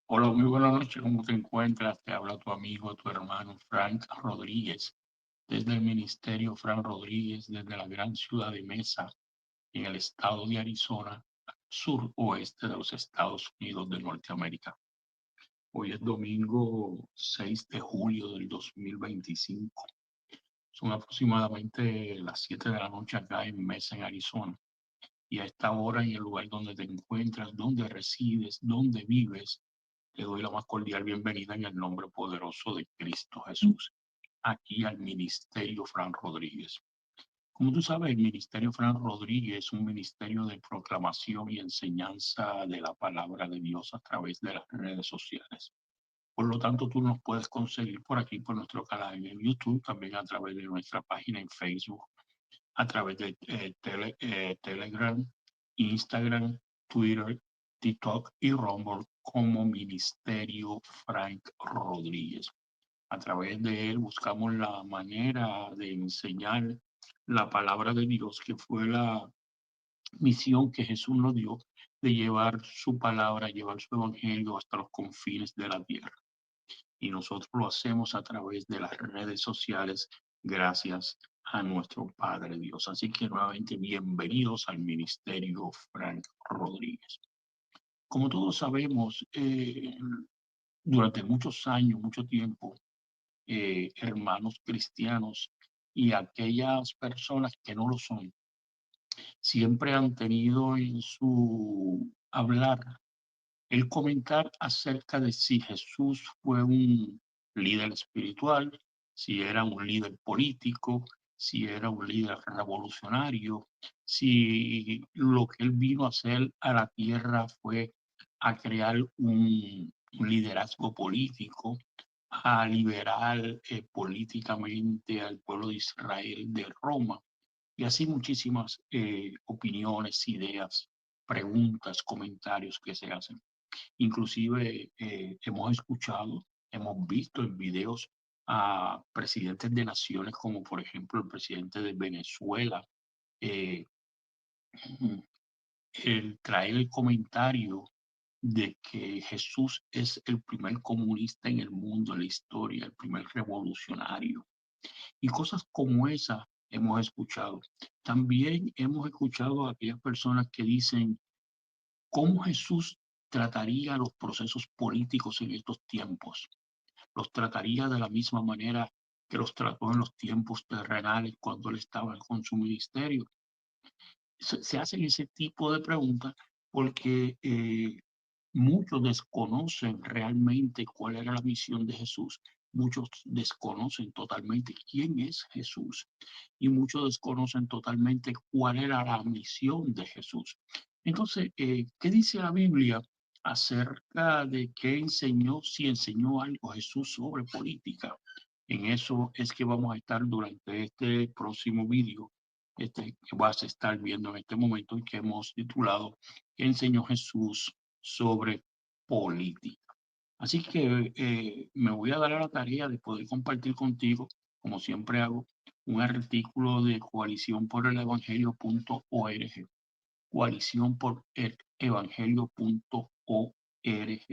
Hola, muy buenas noches, ¿cómo te encuentras? Te habla tu amigo, tu hermano Frank Rodríguez, desde el Ministerio Frank Rodríguez, desde la gran ciudad de Mesa, en el estado de Arizona, suroeste de los Estados Unidos de Norteamérica. Hoy es domingo 6 de julio del 2025. Son aproximadamente las 7 de la noche acá en Mesa, en Arizona. Y a esta hora, en el lugar donde te encuentras, donde resides, donde vives, le doy la más cordial bienvenida en el nombre poderoso de Cristo Jesús, aquí al Ministerio Fran Rodríguez. Como tú sabes, el Ministerio Fran Rodríguez es un ministerio de proclamación y enseñanza de la palabra de Dios a través de las redes sociales. Por lo tanto, tú nos puedes conseguir por aquí, por nuestro canal en YouTube, también a través de nuestra página en Facebook, a través de Telegram, Instagram, Twitter, TikTok y Rumble como Ministerio Frank Rodríguez. A través de él buscamos la manera de enseñar la palabra de Dios, que fue la misión que Jesús nos dio de llevar su palabra, llevar su evangelio hasta los confines de la tierra. Y nosotros lo hacemos a través de las redes sociales gracias a nuestro Padre Dios. Así que nuevamente bienvenidos al Ministerio Frank Rodríguez. Como todos sabemos, durante muchos años, mucho tiempo, hermanos cristianos y aquellas personas que no lo son, siempre han tenido en su hablar el comentar acerca de si Jesús fue un líder espiritual, si era un líder político, si era un líder revolucionario, si lo que él vino a hacer a la tierra fue a crear un liderazgo político, a liberar políticamente al pueblo de Israel de Roma, y así muchísimas opiniones, ideas, preguntas, comentarios que se hacen. Inclusive hemos escuchado, hemos visto en videos a presidentes de naciones como por ejemplo el presidente de Venezuela, eh, el traer el comentario de que Jesús es el primer comunista en el mundo, en la historia, el primer revolucionario. Y cosas como esa hemos escuchado. También hemos escuchado a aquellas personas que dicen cómo Jesús trataría los procesos políticos en estos tiempos. Los trataría de la misma manera que los trató en los tiempos terrenales cuando él estaba con su ministerio. Se hacen ese tipo de preguntas porque muchos desconocen realmente cuál era la misión de Jesús. Muchos desconocen totalmente quién es Jesús y muchos desconocen totalmente cuál era la misión de Jesús. Entonces, ¿qué dice la Biblia acerca de qué enseñó, si enseñó algo Jesús sobre política? En eso es que vamos a estar durante este próximo vídeo que vas a estar viendo en este momento y que hemos titulado ¿Qué enseñó Jesús sobre política? Así que me voy a dar a la tarea de poder compartir contigo, como siempre hago, un artículo de Coalición por el Evangelio.org, Coalición por el Evangelio.org,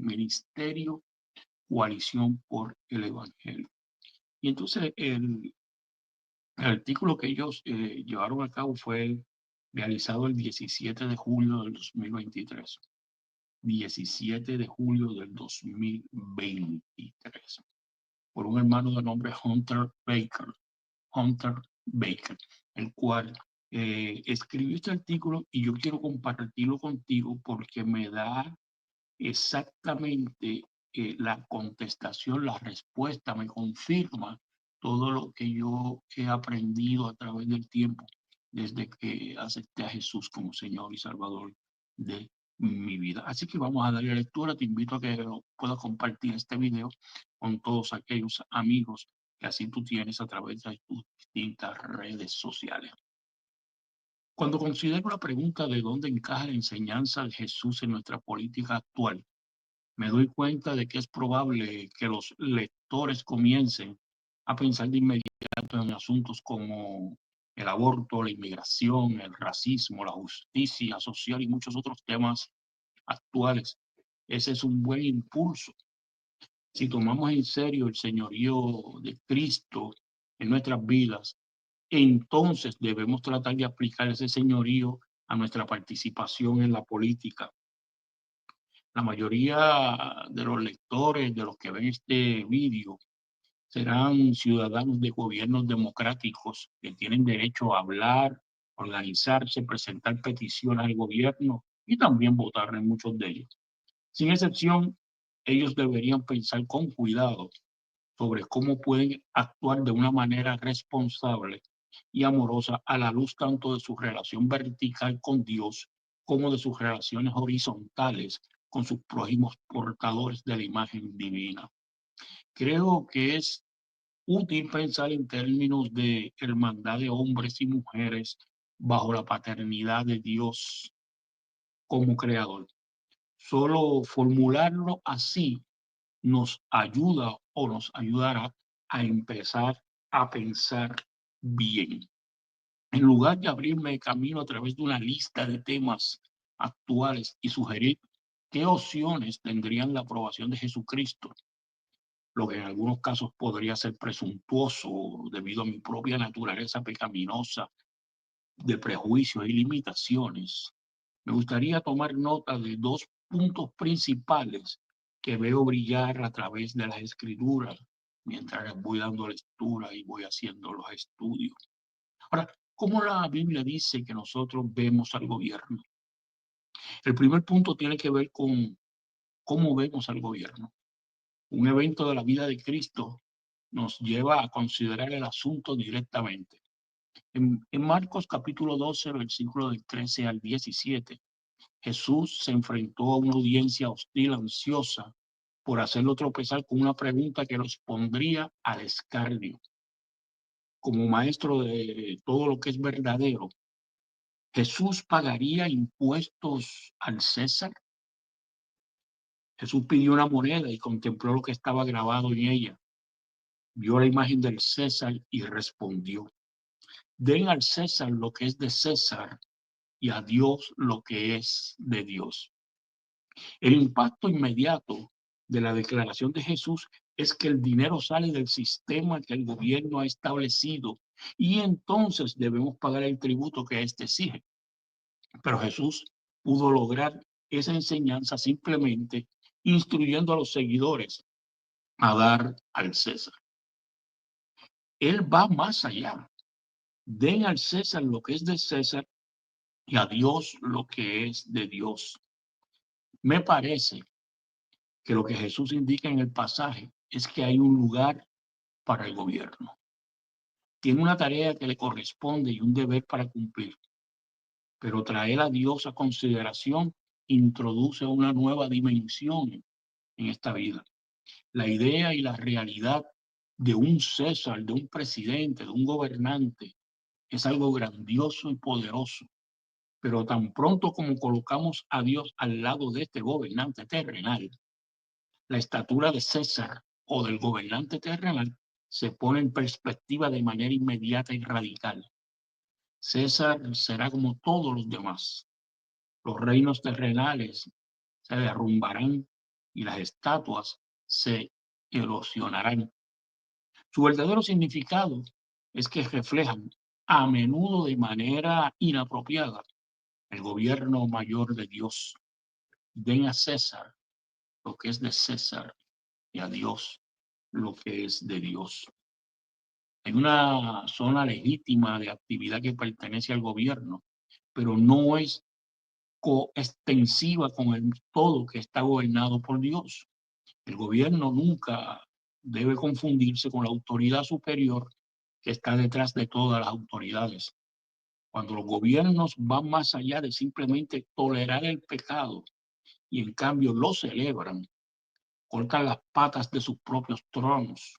Ministerio Coalición por el Evangelio. Y entonces el artículo que ellos llevaron a cabo fue realizado el 17 de julio del 2023. 17 de julio del 2023, por un hermano de nombre Hunter Baker, el cual escribió este artículo y yo quiero compartirlo contigo porque me da exactamente la contestación, la respuesta, me confirma todo lo que yo he aprendido a través del tiempo desde que acepté a Jesús como Señor y Salvador de mi vida. Así que vamos a darle lectura. Te invito a que puedas compartir este video con todos aquellos amigos que así tú tienes a través de tus distintas redes sociales. Cuando considero la pregunta de dónde encaja la enseñanza de Jesús en nuestra política actual, me doy cuenta de que es probable que los lectores comiencen a pensar de inmediato en asuntos como el aborto, la inmigración, el racismo, la justicia social y muchos otros temas actuales. Ese es un buen impulso. Si tomamos en serio el señorío de Cristo en nuestras vidas, entonces debemos tratar de aplicar ese señorío a nuestra participación en la política. La mayoría de los lectores, de los que ven este vídeo, serán ciudadanos de gobiernos democráticos que tienen derecho a hablar, organizarse, presentar peticiones al gobierno y también votar en muchos de ellos. Sin excepción, ellos deberían pensar con cuidado sobre cómo pueden actuar de una manera responsable y amorosa a la luz tanto de su relación vertical con Dios como de sus relaciones horizontales con sus prójimos portadores de la imagen divina. Creo que es útil pensar en términos de hermandad de hombres y mujeres bajo la paternidad de Dios como creador. Solo formularlo así nos ayuda o nos ayudará a empezar a pensar bien. En lugar de abrirme camino a través de una lista de temas actuales y sugerir qué opciones tendrían la aprobación de Jesucristo, lo que en algunos casos podría ser presuntuoso debido a mi propia naturaleza pecaminosa de prejuicios y limitaciones, me gustaría tomar nota de dos puntos principales que veo brillar a través de las escrituras mientras voy dando lectura y voy haciendo los estudios. Ahora, ¿cómo la Biblia dice que nosotros vemos al gobierno? El primer punto tiene que ver con cómo vemos al gobierno. Un evento de la vida de Cristo nos lleva a considerar el asunto directamente. En Marcos capítulo 12, versículo del 13 al 17, Jesús se enfrentó a una audiencia hostil, ansiosa, por hacerlo tropezar con una pregunta que los pondría al escarnio. Como maestro de todo lo que es verdadero, ¿Jesús pagaría impuestos al César? Jesús pidió una moneda y contempló lo que estaba grabado en ella. Vio la imagen del César y respondió: den al César lo que es de César y a Dios lo que es de Dios. El impacto inmediato de la declaración de Jesús es que el dinero sale del sistema que el gobierno ha establecido y entonces debemos pagar el tributo que éste exige. Pero Jesús pudo lograr esa enseñanza simplemente instruyendo a los seguidores a dar al César. Él va más allá. Den al César lo que es de César y a Dios lo que es de Dios. Me parece que lo que Jesús indica en el pasaje es que hay un lugar para el gobierno. Tiene una tarea que le corresponde y un deber para cumplir, pero traer a Dios a consideración introduce una nueva dimensión en esta vida. La idea y la realidad de un César, de un presidente, de un gobernante, es algo grandioso y poderoso, pero tan pronto como colocamos a Dios al lado de este gobernante terrenal, la estatura de César o del gobernante terrenal se pone en perspectiva de manera inmediata y radical. César será como todos los demás. Los reinos terrenales se derrumbarán y las estatuas se erosionarán. Su verdadero significado es que reflejan a menudo de manera inapropiada el gobierno mayor de Dios. Den a César lo que es de César y a Dios lo que es de Dios. Hay una zona legítima de actividad que pertenece al gobierno, pero no es coextensiva con el todo que está gobernado por Dios. El gobierno nunca debe confundirse con la autoridad superior que está detrás de todas las autoridades. Cuando los gobiernos van más allá de simplemente tolerar el pecado y en cambio lo celebran, cortan las patas de sus propios tronos.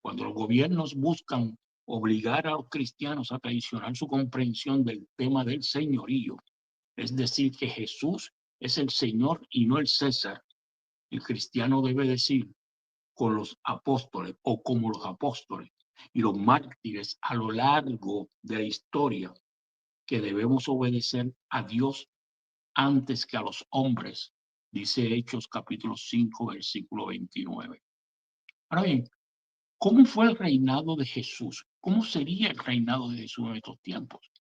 Cuando los gobiernos buscan obligar a los cristianos a traicionar su comprensión del tema del señorío, es decir, que Jesús es el Señor y no el César, el cristiano debe decir con los apóstoles o como los apóstoles y los mártires a lo largo de la historia que debemos obedecer a Dios antes que a los hombres Dice Hechos capítulo 5, versículo 29. Ahora bien, ¿cómo fue el reinado de Jesús? ¿Cómo sería el reinado de Jesús en estos tiempos?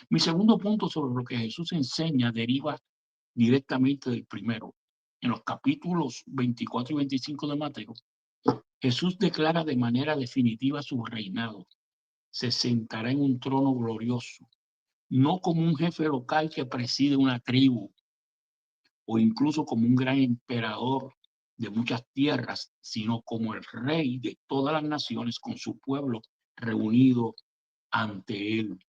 Mi segundo punto sobre lo que Jesús enseña deriva directamente del primero. En los capítulos 24 y 25 de Mateo, Jesús declara de manera definitiva su reinado. Se sentará en un trono glorioso, no como un jefe local que preside una tribu o incluso como un gran emperador de muchas tierras, sino como el rey de todas las naciones con su pueblo reunido ante él.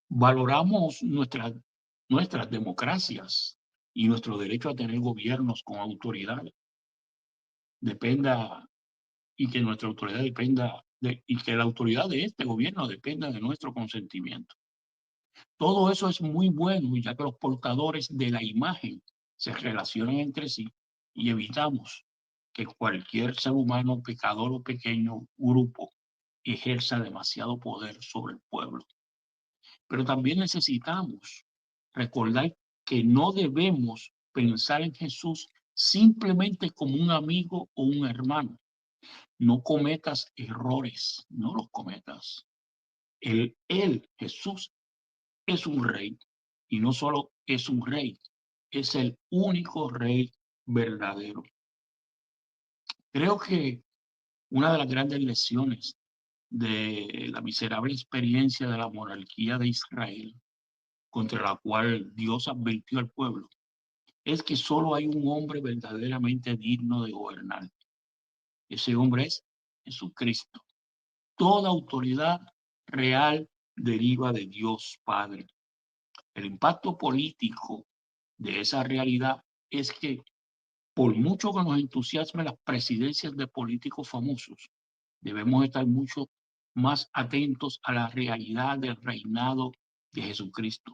Valoramos nuestras democracias y nuestro derecho a tener gobiernos con autoridad, dependa, y que nuestra autoridad dependa y que la autoridad de este gobierno dependa de nuestro consentimiento. Todo eso es muy bueno, ya que los portadores de la imagen se relacionan entre sí y evitamos que cualquier ser humano, pecador o pequeño grupo, ejerza demasiado poder sobre el pueblo. Pero también necesitamos recordar que no debemos pensar en Jesús simplemente como un amigo o un hermano. No cometas errores, no los cometas. Jesús, es un rey y no solo es un rey, es el único rey verdadero. Creo que una de las grandes lecciones de la miserable experiencia de la monarquía de Israel, contra la cual Dios advirtió al pueblo, es que solo hay un hombre verdaderamente digno de gobernar. Ese hombre es Jesucristo. Toda autoridad real deriva de Dios Padre. El impacto político de esa realidad es que, por mucho que nos entusiasmen las presidencias de políticos famosos, debemos estar mucho más atentos a la realidad del reinado de Jesucristo.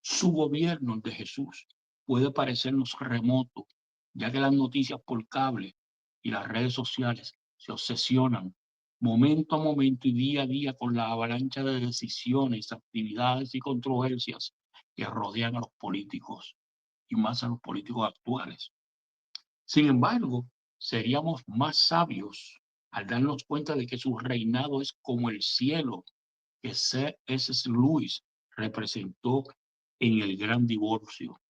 Su gobierno, el de Jesús, puede parecernos remoto, ya que las noticias por cable y las redes sociales se obsesionan momento a momento y día a día con la avalancha de decisiones, actividades y controversias que rodean a los políticos y más a los políticos actuales. Sin embargo, seríamos más sabios al darnos cuenta de que su reinado es como el cielo que C.S. Lewis representó en El Gran Divorcio.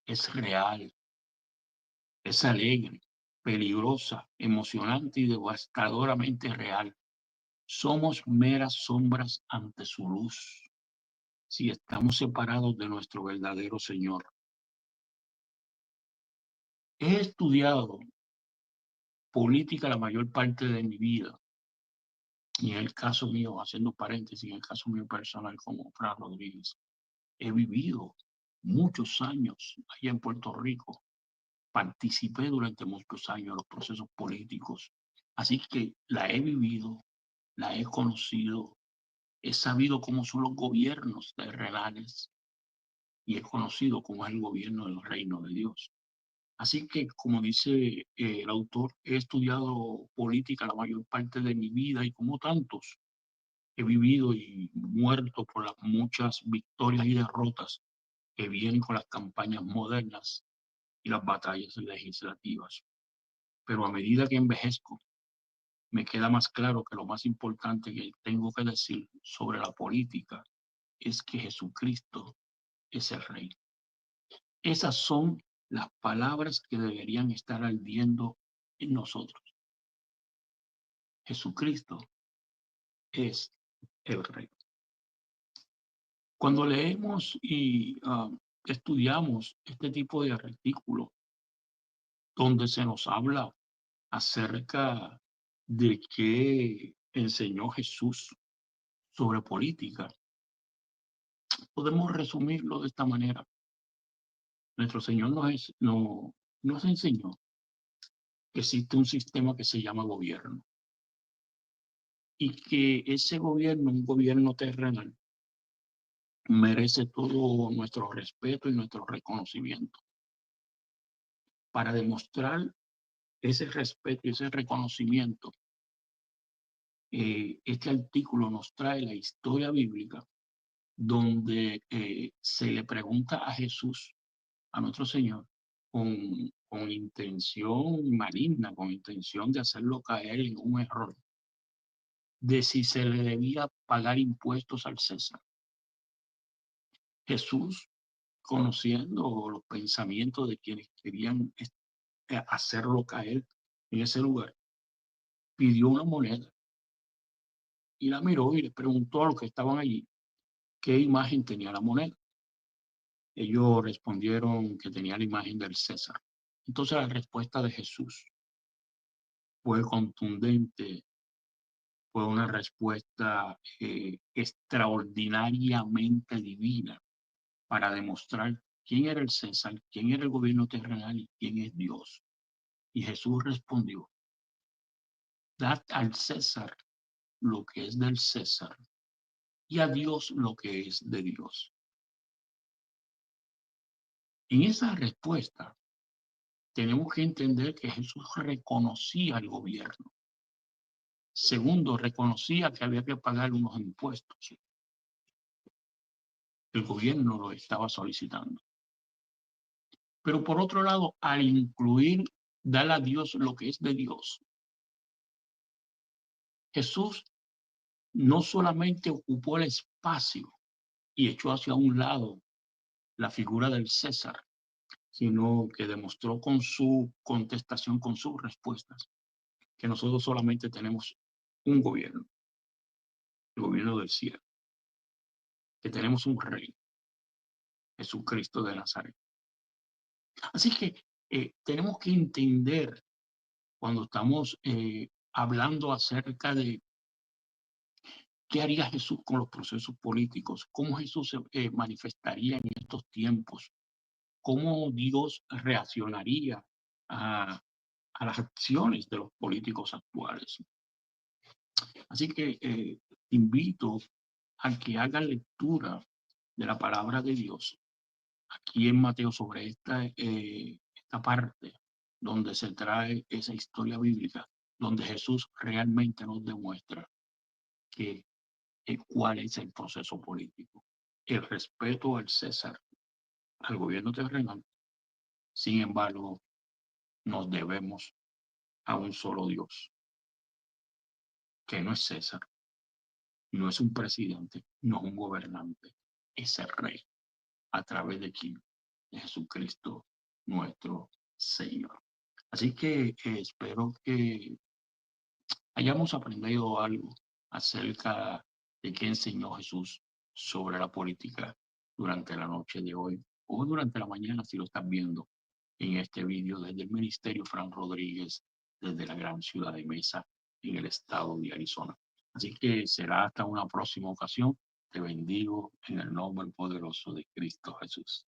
Es real, es alegre, peligrosa, emocionante y devastadoramente real. Somos meras sombras ante su luz si estamos separados de nuestro verdadero Señor. He estudiado política la mayor parte de mi vida, y en el caso mío, haciendo paréntesis, en el caso mío personal como Fran Rodríguez, he vivido muchos años allá en Puerto Rico. Participé durante muchos años en los procesos políticos, así que la he vivido, la he conocido, he sabido cómo son los gobiernos terrenales y he conocido cómo es el gobierno del reino de Dios. Así que, como dice el autor, he estudiado política la mayor parte de mi vida y como tantos, he vivido y muerto por las muchas victorias y derrotas que vienen con las campañas modernas y las batallas legislativas. Pero a medida que envejezco, me queda más claro que lo más importante que tengo que decir sobre la política es que Jesucristo es el Rey. Esas son las palabras que deberían estar ardiendo en nosotros. Jesucristo es el Rey. Cuando leemos y estudiamos este tipo de artículos donde se nos habla acerca de qué enseñó Jesús sobre política, podemos resumirlo de esta manera. Nuestro Señor nos enseñó que existe un sistema que se llama gobierno y que ese gobierno, un gobierno terrenal, merece todo nuestro respeto y nuestro reconocimiento. Para demostrar ese respeto y ese reconocimiento, este artículo nos trae la historia bíblica donde se le pregunta a Jesús a nuestro Señor con intención maligna, con intención de hacerlo caer en un error, de si se le debía pagar impuestos al César. Jesús, conociendo los pensamientos de quienes querían hacerlo caer en ese lugar, pidió una moneda y la miró y le preguntó a los que estaban allí qué imagen tenía la moneda. Ellos respondieron que tenía la imagen del César. Entonces la respuesta de Jesús fue contundente, fue una respuesta extraordinariamente divina para demostrar quién era el César, quién era el gobierno terrenal y quién es Dios. Y Jesús respondió, dad al César lo que es del César y a Dios lo que es de Dios. En esa respuesta tenemos que entender que Jesús reconocía el gobierno. Segundo, reconocía que había que pagar unos impuestos. El gobierno lo estaba solicitando. Pero por otro lado, al incluir, dar a Dios lo que es de Dios, Jesús no solamente ocupó el espacio y echó hacia un lado la figura del César, sino que demostró con su contestación, con sus respuestas, que nosotros solamente tenemos un gobierno, el gobierno del cielo, que tenemos un rey, Jesucristo de Nazaret. Así que tenemos que entender cuando estamos hablando acerca de qué haría Jesús con los procesos políticos, cómo Jesús se manifestaría en estos tiempos, cómo Dios reaccionaría a, a las acciones de los políticos actuales. Así que invito a que hagan lectura de la palabra de Dios aquí en Mateo sobre esta parte donde se trae esa historia bíblica, donde Jesús realmente nos demuestra que, cuál es el proceso político. El respeto al César, al gobierno terrenal, sin embargo, nos debemos a un solo Dios, que no es César, no es un presidente, no es un gobernante, es el rey, a través de quien, de Jesucristo, nuestro Señor. Así que espero que hayamos aprendido algo acerca de qué enseñó Jesús sobre la política durante la noche de hoy o durante la mañana si lo están viendo en este vídeo desde el Ministerio Fran Rodríguez, desde la gran ciudad de Mesa, en el estado de Arizona. Así que será hasta una próxima ocasión. Te bendigo en el nombre poderoso de Cristo Jesús.